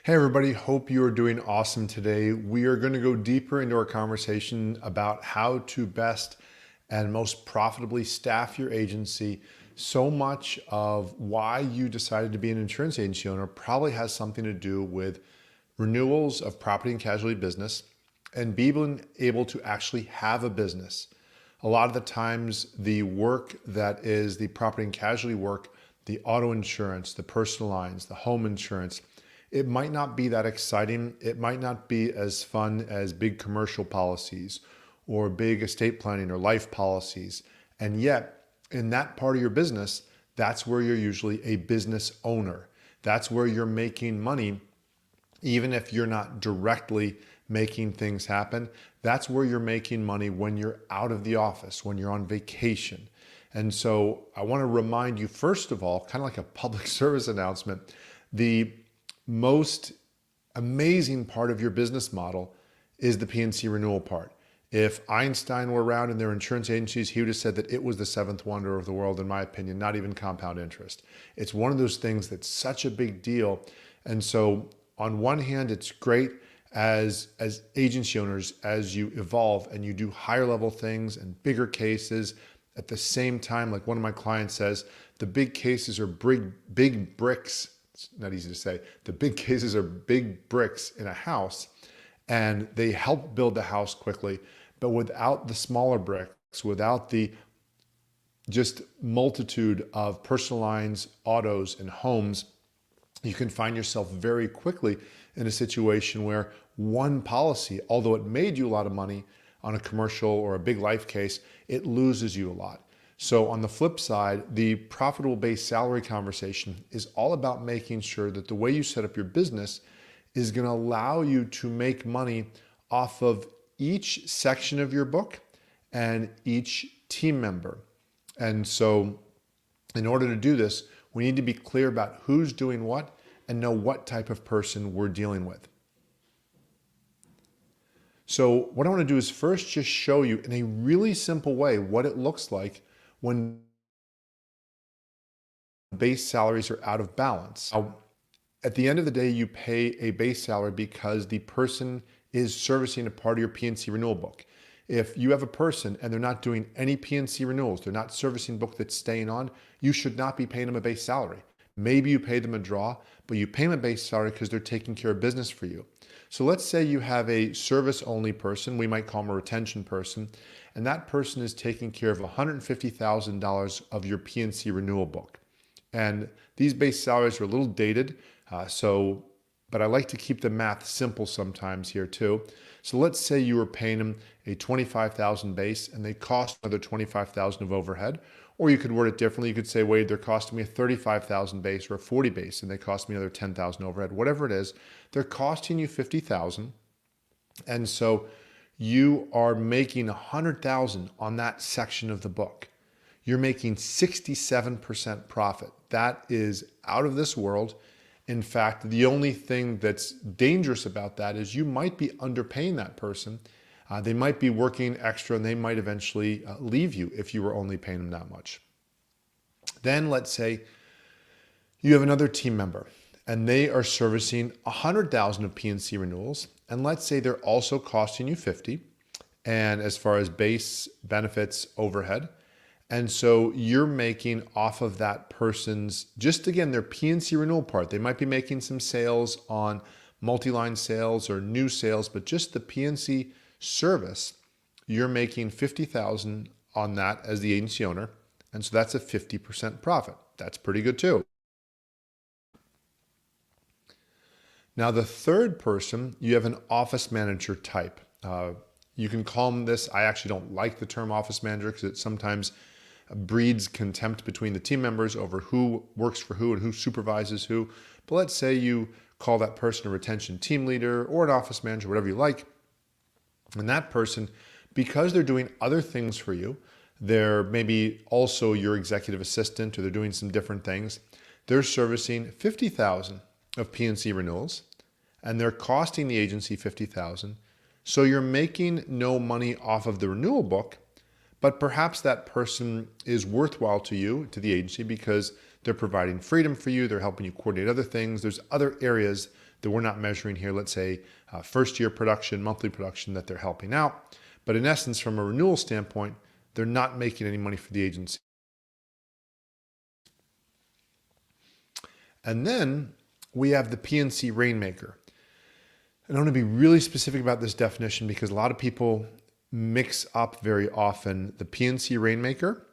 Hey everybody, hope you are doing awesome today. We are going to go deeper into our conversation about how to best and most profitably staff your agency. So much of why you decided to be an insurance agency owner probably has something to do with renewals of property and casualty business and being able to actually have a business. A lot of the times the work that is the property and casualty work, the auto insurance, the personal lines, the home insurance, it might not be that exciting. It might not be as fun as big commercial policies or big estate planning or life policies. And yet, in that part of your business, that's where you're usually a business owner. That's where you're making money, even if you're not directly making things happen. That's where you're making money when you're out of the office, when you're on vacation. And so I want to remind you, first of all, kind of like a public service announcement, the most amazing part of your business model is the P&C renewal part. If Einstein were around in their insurance agencies, he would have said that it was the seventh wonder of the world, in my opinion, not even compound interest. It's one of those things that's such a big deal. And so on one hand, it's great as agency owners, as you evolve and you do higher level things and bigger cases. At the same time, like one of my clients says, the big cases are big bricks. It's not easy to say. The big cases are big bricks in a house and they help build the house quickly. But without the smaller bricks, without the just multitude of personal lines, autos, and homes, you can find yourself very quickly in a situation where one policy, although it made you a lot of money on a commercial or a big life case, it loses you a lot. So on the flip side, the profitable base salary conversation is all about making sure that the way you set up your business is going to allow you to make money off of each section of your book and each team member. And so in order to do this, we need to be clear about who's doing what and know what type of person we're dealing with. So what I want to do is first just show you in a really simple way what it looks like when base salaries are out of balance. Now, at the end of the day, you pay a base salary because the person is servicing a part of your P&C renewal book. If you have a person and they're not doing any P&C renewals, they're not servicing book that's staying on, you should not be paying them a base salary. Maybe you pay them a draw, but you pay them a base salary because they're taking care of business for you. So let's say you have a service-only person, we might call them a retention person, and that person is taking care of $150,000 of your P&C renewal book. And these base salaries are a little dated, but I like to keep the math simple sometimes here too. So let's say you were paying them a $25,000 base and they cost another $25,000 of overhead. Or you could word it differently. You could say, wait, they're costing me a $35,000 base or a 40 base and they cost me another $10,000 overhead. Whatever it is, they're costing you $50,000. And so you are making $100,000 on that section of the book. You're making 67% profit. That is out of this world. In fact, the only thing that's dangerous about that is you might be underpaying that person. They might be working extra and they might eventually leave you if you were only paying them that much. Then let's say you have another team member and they are servicing 100,000 of P&C renewals. And let's say they're also costing you 50. And as far as base benefits overhead. And so you're making off of that person's, just again, their P&C renewal part. They might be making some sales on multi-line sales or new sales, but just the P&C service, you're making $50,000 on that as the agency owner. And so that's a 50% profit. That's pretty good too. Now the third person, you have an office manager type. You can call them this. I actually don't like the term office manager because it sometimes breeds contempt between the team members over who works for who and who supervises who. But let's say you call that person a retention team leader or an office manager, whatever you like. And that person, because they're doing other things for you, they're maybe also your executive assistant or they're doing some different things. They're servicing 50,000 of P&C renewals and they're costing the agency 50,000. So you're making no money off of the renewal book, but perhaps that person is worthwhile to you, to the agency, because they're providing freedom for you. They're helping you coordinate other things. There's other areas that we're not measuring here, let's say first year production, monthly production that they're helping out. But in essence, from a renewal standpoint, they're not making any money for the agency. And then we have the PNC Rainmaker. And I want to be really specific about this definition because a lot of people mix up very often the PNC Rainmaker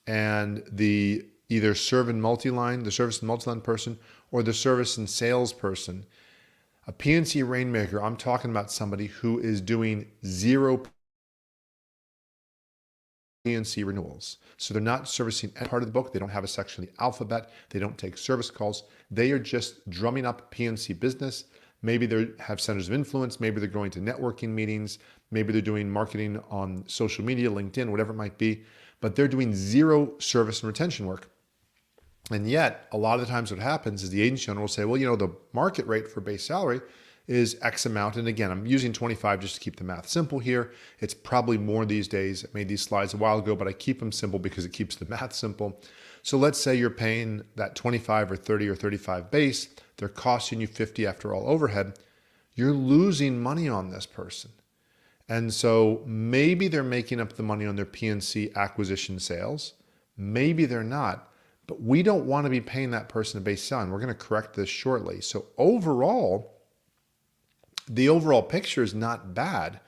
and the either serve and multi-line, the service and multi-line person, or the service and sales person. A PNC Rainmaker, I'm talking about somebody who is doing 0 PNC renewals. So they're not servicing any part of the book. They don't have a section of the alphabet. They don't take service calls. They are just drumming up PNC business. Maybe they have centers of influence. Maybe they're going to networking meetings. Maybe they're doing marketing on social media, LinkedIn, whatever it might be. But they're doing 0 service and retention work. And yet, a lot of the times what happens is the agency owner will say, well, the market rate for base salary is X amount. And again, I'm using 25 just to keep the math simple here. It's probably more these days. I made these slides a while ago, but I keep them simple because it keeps the math simple. So let's say you're paying that 25 or 30 or 35 base. They're costing you 50 after all overhead. You're losing money on this person. And so maybe they're making up the money on their PNC acquisition sales. Maybe they're not. But we don't want to be paying that person a base salary. We're going to correct this shortly. So overall, the overall picture is not bad,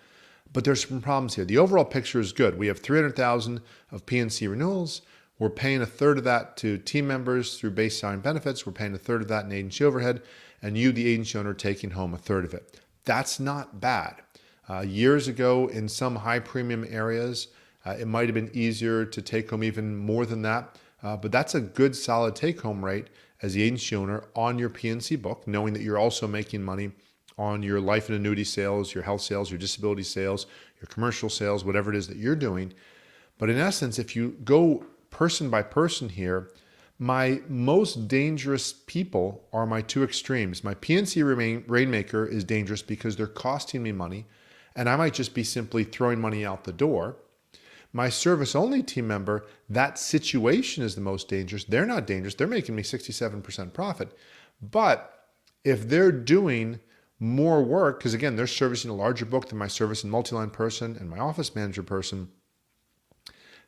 but there's some problems here. The overall picture is good. We have 300,000 of PNC renewals. We're paying a third of that to team members through base salary and benefits. We're paying a third of that in agency overhead, and you, the agency owner, taking home a third of it. That's not bad. Years ago, in some high premium areas, it might have been easier to take home even more than that. But that's a good solid take-home rate as the agency owner on your PNC book, knowing that you're also making money on your life and annuity sales, your health sales, your disability sales, your commercial sales, whatever it is that you're doing. But in essence, if you go person by person here, my most dangerous people are my 2 extremes. My PNC Rainmaker is dangerous because they're costing me money, and I might just be simply throwing money out the door. My service-only team member, that situation is the most dangerous. They're not dangerous. They're making me 67% profit. But if they're doing more work, because again, they're servicing a larger book than my service and multi-line person and my office manager person,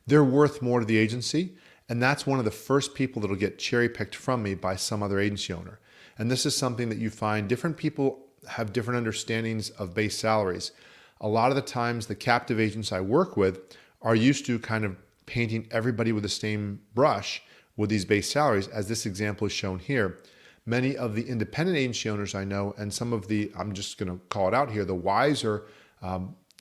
they're worth more to the agency. And that's one of the first people that'll get cherry-picked from me by some other agency owner. And this is something that you find different people have different understandings of base salaries. A lot of the times, the captive agents I work with are used to kind of painting everybody with the same brush with these base salaries, as this example is shown here. Many of the independent agency owners I know, and some of the, I'm just going to call it out here, the wiser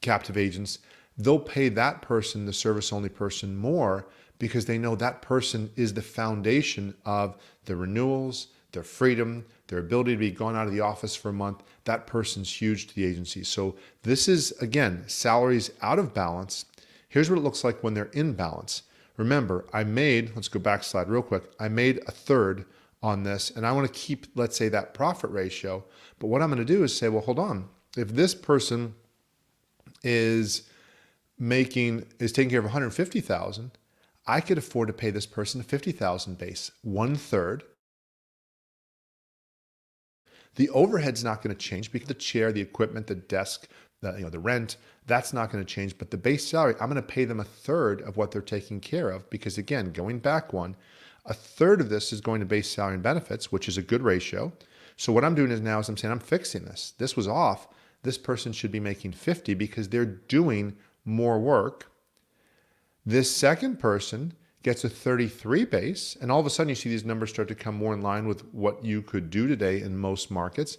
captive agents, they'll pay that person, the service-only person, more because they know that person is the foundation of the renewals, their freedom, their ability to be gone out of the office for a month. That person's huge to the agency. So this is, again, salaries out of balance. Here's what it looks like when they're in balance. Remember, let's go back slide real quick. I made a third on this, and I want to keep, let's say, that profit ratio. But what I'm going to do is say, well, hold on. If this person is taking care of 150,000, I could afford to pay this person a 50,000 base, 1/3. The overhead's not going to change because the chair, the equipment, the desk, the rent, that's not going to change. But the base salary, I'm going to pay them a third of what they're taking care of because, again, going back one, a third of this is going to base salary and benefits, which is a good ratio. So what I'm doing is I'm saying I'm fixing this. This was off. This person should be making 50 because they're doing more work. This second person gets a 33 base, and all of a sudden you see these numbers start to come more in line with what you could do today in most markets.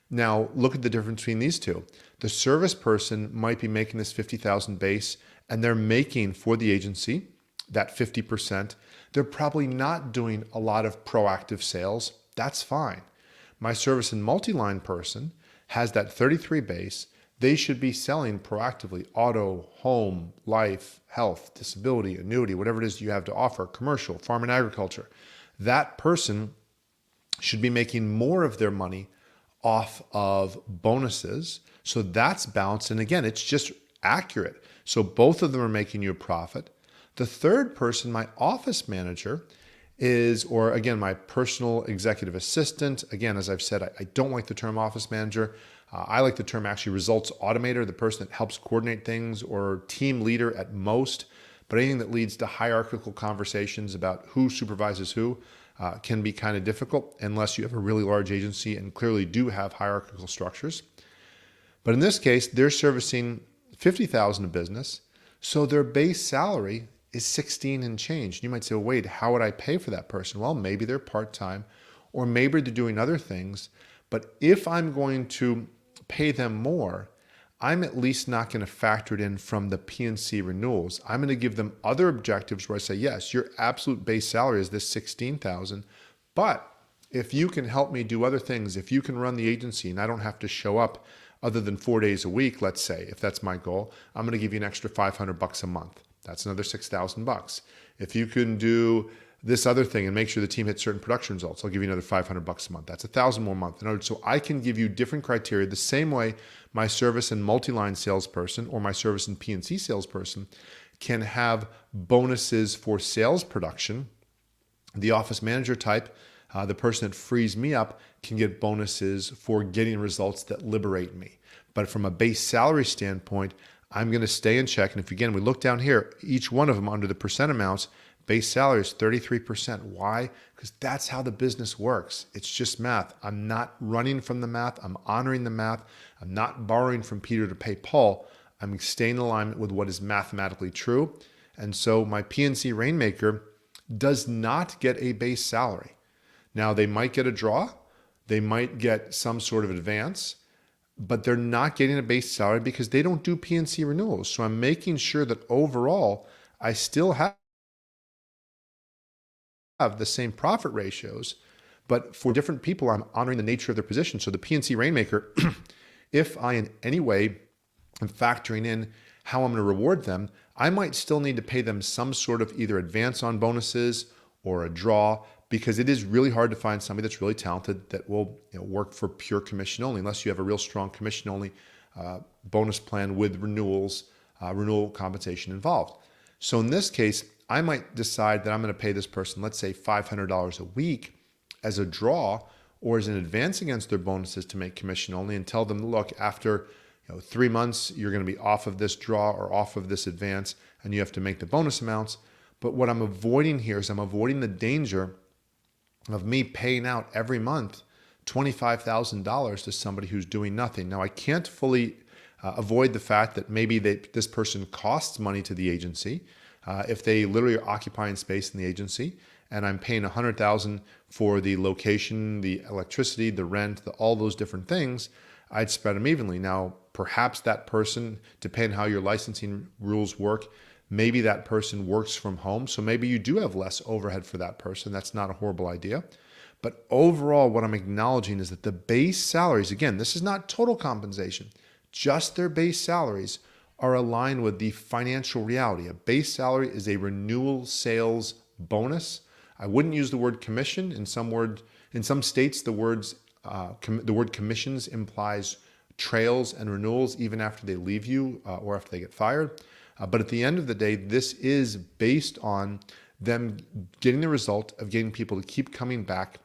Now, look at the difference between these two. The service person might be making this 50,000 base, and they're making for the agency that 50%. They're probably not doing a lot of proactive sales. That's fine. My service and multi-line person has that 33 base. They should be selling proactively auto, home, life, health, disability, annuity, whatever it is you have to offer, commercial, farm and agriculture. That person should be making more of their money off of bonuses. So that's balanced. And again, it's just accurate. So both of them are making you a profit. The third person, my office manager, or again, my personal executive assistant. Again, as I've said, I don't like the term office manager. I like the term actually results automator, the person that helps coordinate things, or team leader at most. But anything that leads to hierarchical conversations about who supervises who can be kind of difficult unless you have a really large agency and clearly do have hierarchical structures. But in this case, they're servicing 50,000 of business, so their base salary is 16 and change. You might say, well, wait, how would I pay for that person? Well, maybe they're part-time, or maybe they're doing other things. But if I'm going to pay them more, I'm at least not going to factor it in from the P&C renewals. I'm going to give them other objectives where I say, yes, your absolute base salary is this 16,000, but if you can help me do other things, if you can run the agency and I don't have to show up other than 4 days a week, let's say, if that's my goal, I'm going to give you an extra $500 a month. That's another $6,000. If you can do this other thing and make sure the team hits certain production results, I'll give you another $500 a month. That's $1,000 more a month. In other words, so I can give you different criteria the same way my service and multi-line salesperson or my service and P&C salesperson can have bonuses for sales production. The office manager type, the person that frees me up, can get bonuses for getting results that liberate me. But from a base salary standpoint, I'm going to stay in check. And if, again, we look down here, each one of them under the percent amounts, base salary is 33%. Why? Because that's how the business works. It's just math. I'm not running from the math. I'm honoring the math. I'm not borrowing from Peter to pay Paul. I'm staying in alignment with what is mathematically true. And so my P&C Rainmaker does not get a base salary. Now, they might get a draw. They might get some sort of advance, but they're not getting a base salary because they don't do P&C renewals. So I'm making sure that overall, I still have the same profit ratios, but for different people, I'm honoring the nature of their position. So the P&C Rainmaker, if I in any way am factoring in how I'm going to reward them, I might still need to pay them some sort of either advance on bonuses or a draw, because it is really hard to find somebody that's really talented that will work for pure commission only, unless you have a real strong commission only bonus plan with renewals, renewal compensation involved. So in this case, I might decide that I'm going to pay this person, let's say $500 a week as a draw or as an advance against their bonuses to make commission only, and tell them, look, after 3 months, you're going to be off of this draw or off of this advance, and you have to make the bonus amounts. But what I'm avoiding here is I'm avoiding the danger of me paying out every month $25,000 to somebody who's doing nothing. Now, I can't fully avoid the fact that maybe this person costs money to the agency. If they literally are occupying space in the agency, and I'm paying $100,000 for the location, the electricity, the rent, all those different things, I'd spread them evenly. Now, perhaps that person, depending how your licensing rules work, maybe that person works from home. So maybe you do have less overhead for that person. That's not a horrible idea. But overall, what I'm acknowledging is that the base salaries, again, this is not total compensation, just their base salaries are aligned with the financial reality. A base salary is a renewal sales bonus. I wouldn't use the word commission. In some states, the word commissions implies trails and renewals even after they leave you or after they get fired. But at the end of the day, this is based on them getting the result of getting people to keep coming back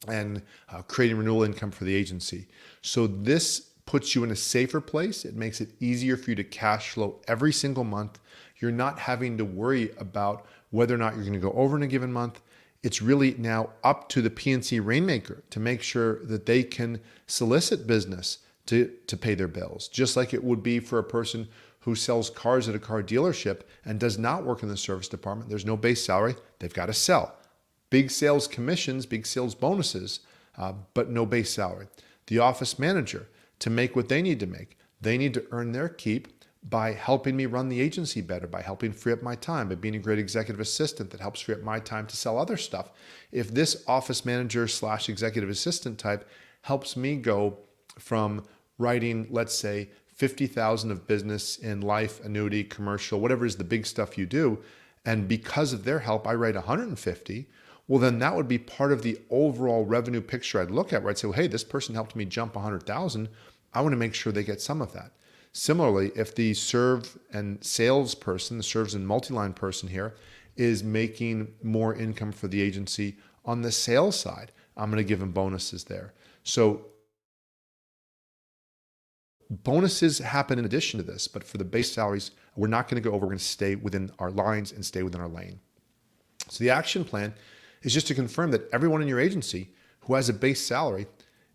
and creating renewal income for the agency. So this puts you in a safer place. It makes it easier for you to cash flow every single month. You're not having to worry about whether or not you're going to go over in a given month. It's really now up to the P&C Rainmaker to make sure that they can solicit business to pay their bills, just like it would be for a person who sells cars at a car dealership and does not work in the service department. There's no base salary. They've got to sell. Big sales commissions, big sales bonuses, but no base salary. The office manager, to make what they need to make, they need to earn their keep by helping me run the agency better, by helping free up my time, by being a great executive assistant that helps free up my time to sell other stuff. If this office manager / executive assistant type helps me go from writing, let's say, 50,000 of business in life, annuity, commercial, whatever is the big stuff you do, and because of their help, I write 150, well, then that would be part of the overall revenue picture I'd look at, where I'd say, well, hey, this person helped me jump 100,000. I want to make sure they get some of that. Similarly, if the serve and sales person, the serves and multi-line person here, is making more income for the agency on the sales side, I'm going to give them bonuses there. So bonuses happen in addition to this, but for the base salaries, we're not going to go over. We're going to stay within our lines and stay within our lane. So the action plan is just to confirm that everyone in your agency who has a base salary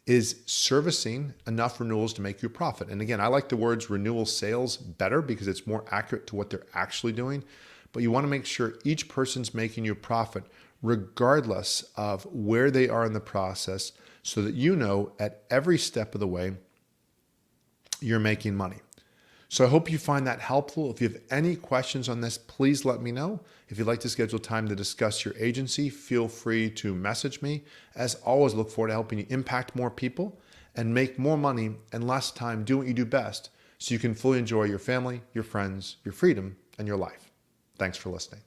is servicing enough renewals to make you a profit. And again, I like the words renewal sales better because it's more accurate to what they're actually doing. But you want to make sure each person's making you a profit regardless of where they are in the process, so that you know at every step of the way you're making money. So I hope you find that helpful. If you have any questions on this, please let me know. If you'd like to schedule time to discuss your agency, feel free to message me. As always, look forward to helping you impact more people and make more money in less time doing what you do best, so you can fully enjoy your family, your friends, your freedom, and your life. Thanks for listening.